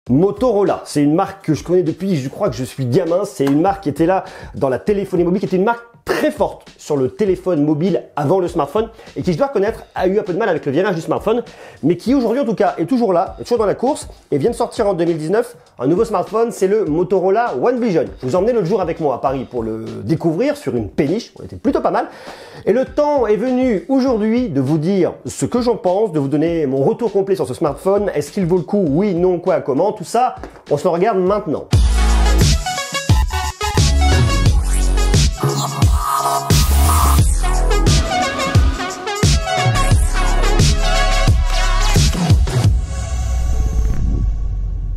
Motorola, c'est une marque que je connais depuis, je crois que je suis gamin. C'est une marque qui était là dans la téléphonie mobile, qui était une marque très forte sur le téléphone mobile avant le smartphone et qui, je dois reconnaître, a eu un peu de mal avec le virage du smartphone, mais qui aujourd'hui en tout cas est toujours là, est toujours dans la course et vient de sortir en 2019 un nouveau smartphone, c'est le Motorola One Vision. Je vous ai emmené l'autre jour avec moi à Paris pour le découvrir sur une péniche, on était plutôt pas mal. Et le temps est venu aujourd'hui de vous dire ce que j'en pense, de vous donner mon retour complet sur ce smartphone. Est-ce qu'il vaut le coup? Oui, non, quoi, comment? Tout ça, on se le regarde maintenant.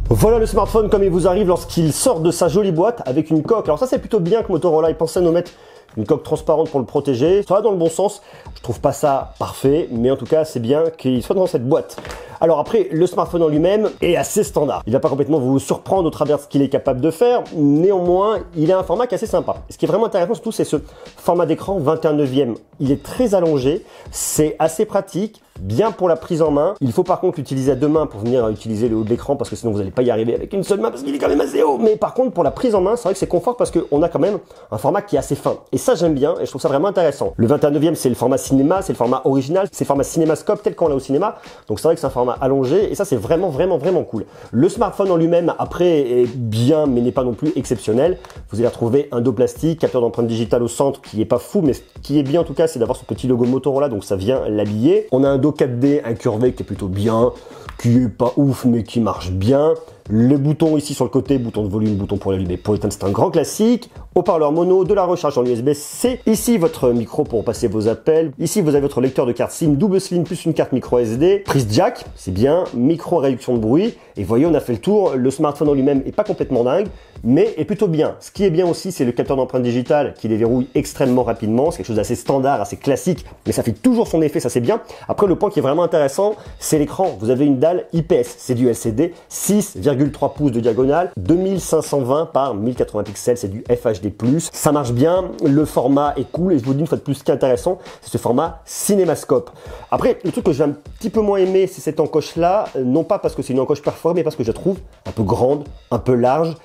Voilà le smartphone comme il vous arrive lorsqu'il sort de sa jolie boîte avec une coque. Alors ça, c'est plutôt bien que Motorola ait pensé à nous mettre une coque transparente pour le protéger. Ça va dans le bon sens. Je trouve pas ça parfait, mais en tout cas, c'est bien qu'il soit dans cette boîte. Alors après, le smartphone en lui-même est assez standard. Il va pas complètement vous surprendre au travers de ce qu'il est capable de faire. Néanmoins, il a un format qui est assez sympa. Ce qui est vraiment intéressant surtout, c'est ce format d'écran 21/9. Il est très allongé, c'est assez pratique, bien pour la prise en main. Il faut par contre l'utiliser à deux mains pour venir utiliser le haut de l'écran parce que sinon vous n'allez pas y arriver avec une seule main parce qu'il est quand même assez haut. Mais par contre, pour la prise en main, c'est vrai que c'est confort parce qu'on a quand même un format qui est assez fin. Et ça, j'aime bien et je trouve ça vraiment intéressant. Le 21/9, c'est le format cinéma, c'est le format original, c'est le format cinémascope tel qu'on l'a au cinéma. Donc c'est vrai que c'est un format allongé et ça, c'est vraiment cool. Le smartphone en lui-même, après, est bien mais n'est pas non plus exceptionnel. Vous allez retrouver un dos plastique, capteur d'empreinte digitale au centre qui est pas fou, mais ce qui est bien en tout cas, c'est d'avoir ce petit logo Motorola, donc ça vient l'habiller. On a un dos 4D incurvé qui est plutôt bien, qui est pas ouf mais qui marche bien. Le bouton ici sur le côté, bouton de volume, bouton pour l'allumer, pour éteindre, c'est un grand classique. Haut-parleur mono, de la recharge en USB-C. Ici, votre micro pour passer vos appels. Ici, vous avez votre lecteur de carte SIM, double SIM plus une carte micro SD. Prise jack, c'est bien. Micro réduction de bruit. Et voyez, on a fait le tour. Le smartphone en lui-même est pas complètement dingue, mais est plutôt bien. Ce qui est bien aussi, c'est le capteur d'empreinte digitale qui déverrouille extrêmement rapidement. C'est quelque chose d'assez standard, assez classique, mais ça fait toujours son effet, ça c'est bien. Après, le point qui est vraiment intéressant, c'est l'écran. Vous avez une dalle IPS, c'est du LCD, 6,3 pouces de diagonale, 2520 par 1080 pixels, c'est du FHD+. Ça marche bien, le format est cool et je vous dis une fois de plus, ce qui est intéressant, c'est ce format cinémascope. Après, le truc que j'ai un petit peu moins aimé, c'est cette encoche-là, non pas parce que c'est une encoche perforée, mais parce que je la trouve un peu grande, un peu large.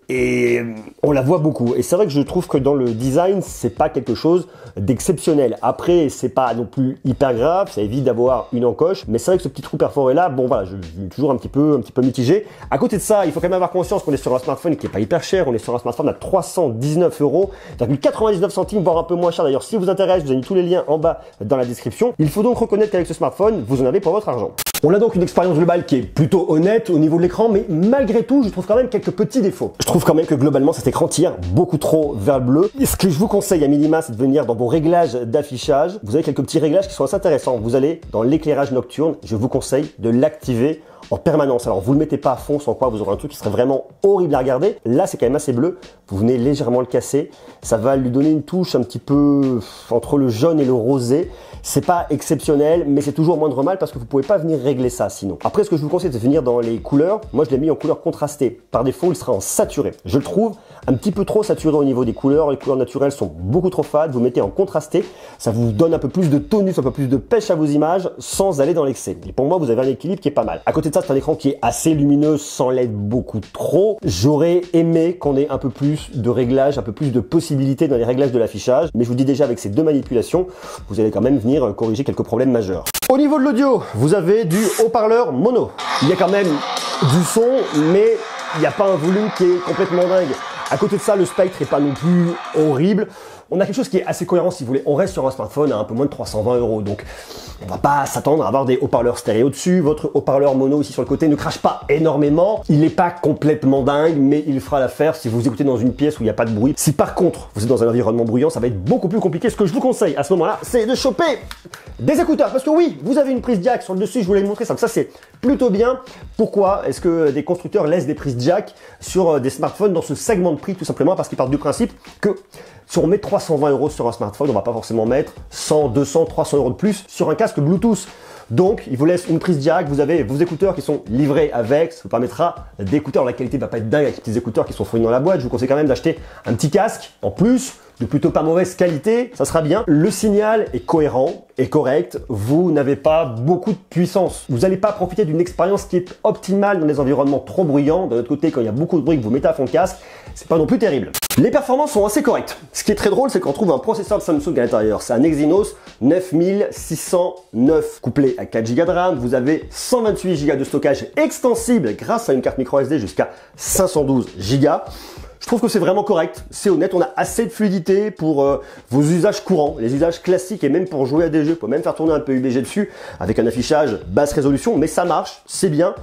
Et on la voit beaucoup. Et c'est vrai que je trouve que dans le design, c'est pas quelque chose d'exceptionnel. Après, c'est pas non plus hyper grave, ça évite d'avoir une encoche. Mais c'est vrai que ce petit trou perforé là, bon voilà, je suis toujours un petit peu mitigé. À côté de ça, il faut quand même avoir conscience qu'on est sur un smartphone qui est pas hyper cher. On est sur un smartphone à 319 €, 99 centimes, voire un peu moins cher. D'ailleurs, si vous intéresse, je vous ai mis tous les liens en bas dans la description. Il faut donc reconnaître qu'avec ce smartphone, vous en avez pour votre argent. On a donc une expérience globale qui est plutôt honnête au niveau de l'écran, mais malgré tout, je trouve quand même quelques petits défauts. Je trouve quand même que globalement, cet écran tire beaucoup trop vers le bleu. Et ce que je vous conseille à minima, c'est de venir dans vos réglages d'affichage. Vous avez quelques petits réglages qui sont assez intéressants. Vous allez dans l'éclairage nocturne, je vous conseille de l'activer en permanence. Alors, vous le mettez pas à fond, sans quoi vous aurez un truc qui serait vraiment horrible à regarder. Là, c'est quand même assez bleu. Vous venez légèrement le casser. Ça va lui donner une touche un petit peu entre le jaune et le rosé. C'est pas exceptionnel, mais c'est toujours moindre mal parce que vous pouvez pas venir régler ça sinon. Après, ce que je vous conseille, c'est de venir dans les couleurs. Moi, je l'ai mis en couleur contrastée. Par défaut, il sera en saturé. Je le trouve un petit peu trop saturé au niveau des couleurs. Les couleurs naturelles sont beaucoup trop fades. Vous mettez en contrasté. Ça vous donne un peu plus de tonus, un peu plus de pêche à vos images sans aller dans l'excès. Et pour moi, vous avez un équilibre qui est pas mal. À côté de ça, c'est un écran qui est assez lumineux sans l'être beaucoup trop. J'aurais aimé qu'on ait un peu plus de réglages, un peu plus de possibilités dans les réglages de l'affichage. Mais je vous dis déjà, avec ces deux manipulations, vous allez quand même venir corriger quelques problèmes majeurs. Au niveau de l'audio, vous avez du haut-parleur mono. Il y a quand même du son, mais il n'y a pas un volume qui est complètement dingue. À côté de ça, le spectre n'est pas non plus horrible. On a quelque chose qui est assez cohérent si vous voulez. On reste sur un smartphone à un peu moins de 320 €. Donc, on va pas s'attendre à avoir des haut-parleurs stéréo dessus. Votre haut-parleur mono ici sur le côté ne crache pas énormément. Il n'est pas complètement dingue, mais il fera l'affaire si vous écoutez dans une pièce où il n'y a pas de bruit. Si par contre, vous êtes dans un environnement bruyant, ça va être beaucoup plus compliqué. Ce que je vous conseille à ce moment-là, c'est de choper des écouteurs. Parce que oui, vous avez une prise jack sur le dessus, je voulais vous montrer ça. Donc ça, c'est plutôt bien. Pourquoi est-ce que des constructeurs laissent des prises jack sur des smartphones dans ce segment de prix? Tout simplement parce qu'ils partent du principe que si on met 320 € sur un smartphone, on va pas forcément mettre 100, 200, 300 € de plus sur un casque Bluetooth. Donc, il vous laisse une prise jack, vous avez vos écouteurs qui sont livrés avec, ça vous permettra d'écouter. Alors, la qualité va pas être dingue avec les petits écouteurs qui sont fournis dans la boîte. Je vous conseille quand même d'acheter un petit casque en plus, de plutôt pas mauvaise qualité, ça sera bien. Le signal est cohérent et correct, vous n'avez pas beaucoup de puissance. Vous n'allez pas profiter d'une expérience qui est optimale dans des environnements trop bruyants. D'un autre côté, quand il y a beaucoup de bruit que vous mettez à fond de casque, c'est pas non plus terrible. Les performances sont assez correctes. Ce qui est très drôle, c'est qu'on trouve un processeur de Samsung à l'intérieur. C'est un Exynos 9609 couplé à 4 Go de RAM. Vous avez 128 Go de stockage extensible grâce à une carte micro SD jusqu'à 512 Go. Je trouve que c'est vraiment correct, c'est honnête, on a assez de fluidité pour vos usages courants, les usages classiques et même pour jouer à des jeux, vous pouvez même faire tourner un peu UBG dessus avec un affichage basse résolution, mais ça marche, c'est bien.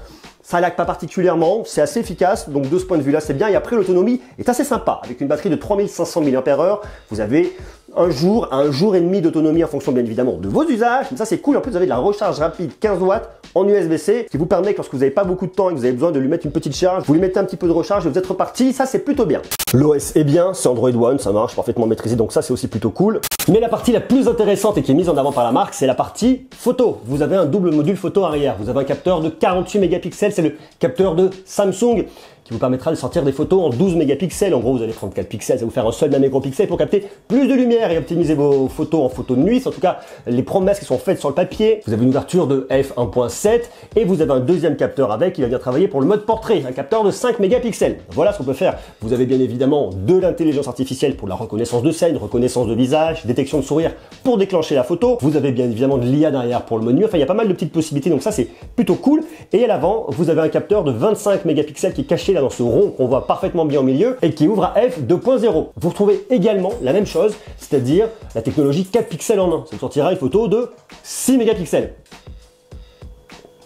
Ça lag pas particulièrement, c'est assez efficace, donc de ce point de vue-là, c'est bien. Et après, l'autonomie est assez sympa. Avec une batterie de 3500 mAh, vous avez un jour et demi d'autonomie en fonction, bien évidemment, de vos usages. Mais ça, c'est cool. En plus, vous avez de la recharge rapide 15 watts en USB-C qui vous permet, lorsque vous n'avez pas beaucoup de temps et que vous avez besoin de lui mettre une petite charge, vous lui mettez un petit peu de recharge et vous êtes reparti. Ça, c'est plutôt bien. L'OS est bien, c'est Android One, ça marche parfaitement maîtrisé, donc ça, c'est aussi plutôt cool. Mais la partie la plus intéressante et qui est mise en avant par la marque, c'est la partie photo. Vous avez un double module photo arrière. Vous avez un capteur de 48 mégapixels, c'est le capteur de Samsung qui vous permettra de sortir des photos en 12 mégapixels. En gros, vous avez 34 pixels, ça va vous faire un seul nanopixel pour capter plus de lumière et optimiser vos photos en photo de nuit. C'est en tout cas les promesses qui sont faites sur le papier. Vous avez une ouverture de f1.7 et vous avez un deuxième capteur avec qui va venir travailler pour le mode portrait, un capteur de 5 mégapixels. Voilà ce qu'on peut faire. Vous avez bien évidemment de l'intelligence artificielle pour la reconnaissance de scène, reconnaissance de visage, détection de sourire pour déclencher la photo. Vous avez bien évidemment de l'IA derrière pour le mode nuit. Enfin, il y a pas mal de petites possibilités, donc ça c'est plutôt cool. Et à l'avant, vous avez un capteur de 25 mégapixels qui est caché là dans ce rond qu'on voit parfaitement bien au milieu et qui ouvre à f2.0. Vous retrouvez également la même chose, c'est-à-dire la technologie 4 pixels en 1. Ça vous sortira une photo de 6 mégapixels.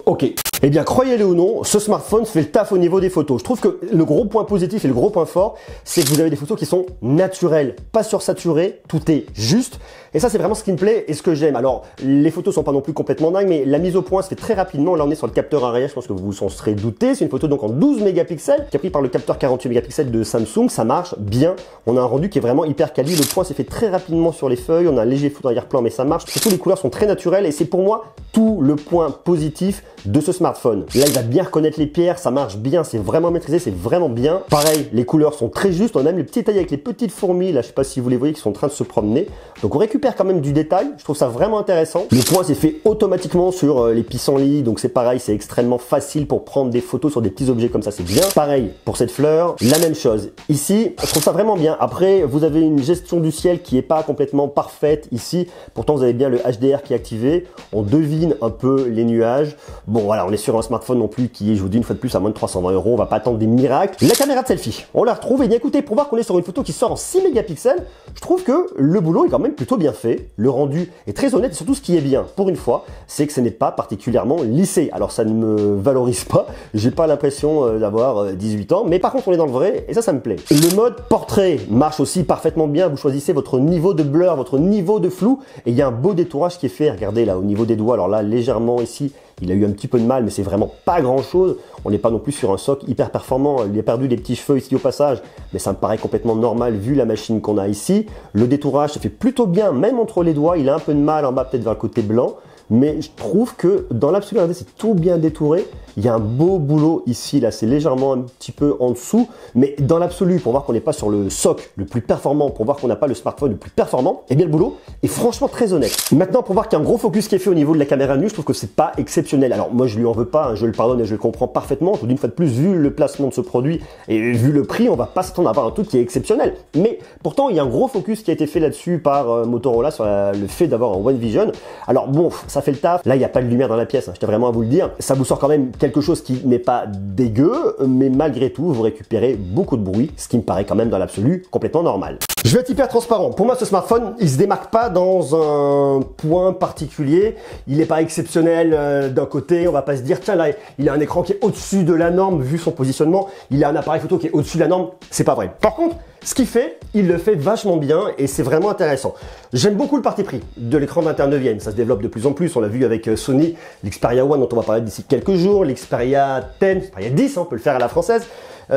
Ok. Eh bien, croyez-le ou non, ce smartphone fait le taf au niveau des photos. Je trouve que le gros point positif et le gros point fort, c'est que vous avez des photos qui sont naturelles, pas sursaturées, tout est juste. Et ça, c'est vraiment ce qui me plaît et ce que j'aime. Alors, les photos sont pas non plus complètement dingues, mais la mise au point se fait très rapidement. Là, on est sur le capteur arrière, je pense que vous vous en serez douté. C'est une photo donc en 12 mégapixels, qui est prise par le capteur 48 mégapixels de Samsung. Ça marche bien. On a un rendu qui est vraiment hyper quali. Le point s'est fait très rapidement sur les feuilles. On a un léger flou d'arrière-plan, mais ça marche. Surtout, les couleurs sont très naturelles et c'est pour moi tout le point positif de ce smartphone. Là, il va bien reconnaître les pierres, ça marche bien, c'est vraiment maîtrisé, c'est vraiment bien. Pareil, les couleurs sont très justes, on a même les petits détails avec les petites fourmis, là, je sais pas si vous les voyez, qui sont en train de se promener. Donc on récupère quand même du détail, je trouve ça vraiment intéressant. Le point s'est fait automatiquement sur les pissenlits, donc c'est pareil, c'est extrêmement facile pour prendre des photos sur des petits objets comme ça, c'est bien. Pareil, pour cette fleur, la même chose. Ici, je trouve ça vraiment bien. Après, vous avez une gestion du ciel qui est pas complètement parfaite ici, pourtant vous avez bien le HDR qui est activé, on devine un peu les nuages. Bon voilà, on est sur un smartphone non plus qui est, je vous dis une fois de plus, à moins de 320 €, on va pas attendre des miracles. La caméra de selfie, on la retrouve, et bien écoutez, pour voir qu'on est sur une photo qui sort en 6 mégapixels, je trouve que le boulot est quand même plutôt bien fait, le rendu est très honnête, et surtout ce qui est bien, pour une fois, c'est que ce n'est pas particulièrement lissé. Alors ça ne me valorise pas, j'ai pas l'impression d'avoir 18 ans, mais par contre on est dans le vrai, et ça me plaît. Le mode portrait marche aussi parfaitement bien, vous choisissez votre niveau de blur, votre niveau de flou, et il y a un beau détourage qui est fait, regardez là, au niveau des doigts, alors là, légèrement ici, il a eu un petit peu de mal, mais c'est vraiment pas grand chose. On n'est pas non plus sur un soc hyper performant. Il a perdu des petits cheveux ici au passage, mais ça me paraît complètement normal vu la machine qu'on a ici. Le détourage se fait plutôt bien, même entre les doigts. Il a un peu de mal en bas, peut-être vers le côté blanc. Mais je trouve que dans l'absolu, regardez, c'est tout bien détouré. Il y a un beau boulot ici, là, c'est légèrement un petit peu en dessous. Mais dans l'absolu, pour voir qu'on n'est pas sur le soc le plus performant, pour voir qu'on n'a pas le smartphone le plus performant, eh bien le boulot est franchement très honnête. Maintenant, pour voir qu'il y a un gros focus qui est fait au niveau de la caméra nue, je trouve que c'est pas exceptionnel. Alors moi, je lui en veux pas, hein, je le pardonne et je le comprends parfaitement. Je vous dis une fois de plus, vu le placement de ce produit et vu le prix, on va pas s'attendre à avoir un truc qui est exceptionnel. Mais pourtant, il y a un gros focus qui a été fait là-dessus par Motorola sur le fait d'avoir un One Vision. Alors bon, ça fait le taf. Là, il n'y a pas de lumière dans la pièce, hein, je tiens vraiment à vous le dire. Ça vous sort quand même quelque chose qui n'est pas dégueu, mais malgré tout, vous récupérez beaucoup de bruit, ce qui me paraît quand même dans l'absolu complètement normal. Je vais être hyper transparent. Pour moi, ce smartphone, il se démarque pas dans un point particulier. Il n'est pas exceptionnel d'un côté. On va pas se dire, tiens là, il a un écran qui est au-dessus de la norme vu son positionnement. Il a un appareil photo qui est au-dessus de la norme. C'est pas vrai. Par contre, ce qu'il fait, il le fait vachement bien et c'est vraiment intéressant. J'aime beaucoup le parti pris de l'écran 21/9. Ça se développe de plus en plus. On l'a vu avec Sony, l'Xperia One dont on va parler d'ici quelques jours, l'Xperia 10, Xperia 10, on peut le faire à la française.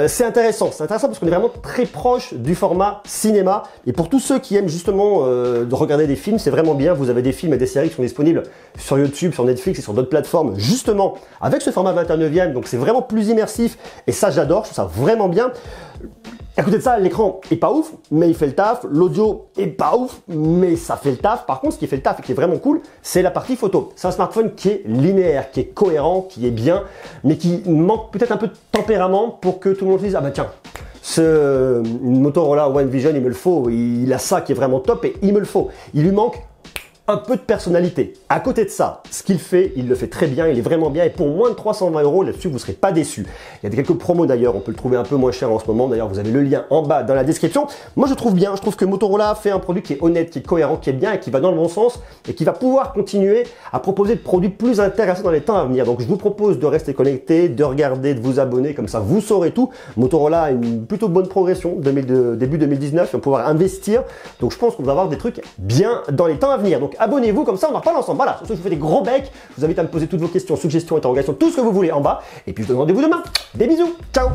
C'est intéressant parce qu'on est vraiment très proche du format cinéma. Et pour tous ceux qui aiment justement de regarder des films, c'est vraiment bien. Vous avez des films et des séries qui sont disponibles sur YouTube, sur Netflix et sur d'autres plateformes, justement avec ce format 21/9. Donc c'est vraiment plus immersif et ça j'adore, je trouve ça vraiment bien. À côté de ça, l'écran est pas ouf, mais il fait le taf. L'audio est pas ouf, mais ça fait le taf. Par contre, ce qui fait le taf et qui est vraiment cool, c'est la partie photo. C'est un smartphone qui est linéaire, qui est cohérent, qui est bien, mais qui manque peut-être un peu de tempérament pour que tout le monde se dise, ah bah tiens, ce Motorola One Vision, il me le faut. Il a ça qui est vraiment top et il me le faut. Il lui manque un peu de personnalité. À côté de ça, ce qu'il fait, il le fait très bien, il est vraiment bien et pour moins de 320 € là-dessus, vous ne serez pas déçus. Il y a quelques promos d'ailleurs, on peut le trouver un peu moins cher en ce moment. D'ailleurs, vous avez le lien en bas dans la description. Moi, je trouve bien, je trouve que Motorola fait un produit qui est honnête, qui est cohérent, qui est bien et qui va dans le bon sens et qui va pouvoir continuer à proposer de produits plus intéressants dans les temps à venir. Donc, je vous propose de rester connecté, de regarder, de vous abonner, comme ça, vous saurez tout. Motorola a une plutôt bonne progression début 2019, on va pouvoir investir. Donc, je pense qu'on va avoir des trucs bien dans les temps à venir. Donc, abonnez-vous, comme ça on en reparle ensemble. Voilà, sur ce, je vous fais des gros becs. Je vous invite à me poser toutes vos questions, suggestions, interrogations, tout ce que vous voulez en bas. Et puis je vous donne rendez-vous demain. Des bisous, ciao.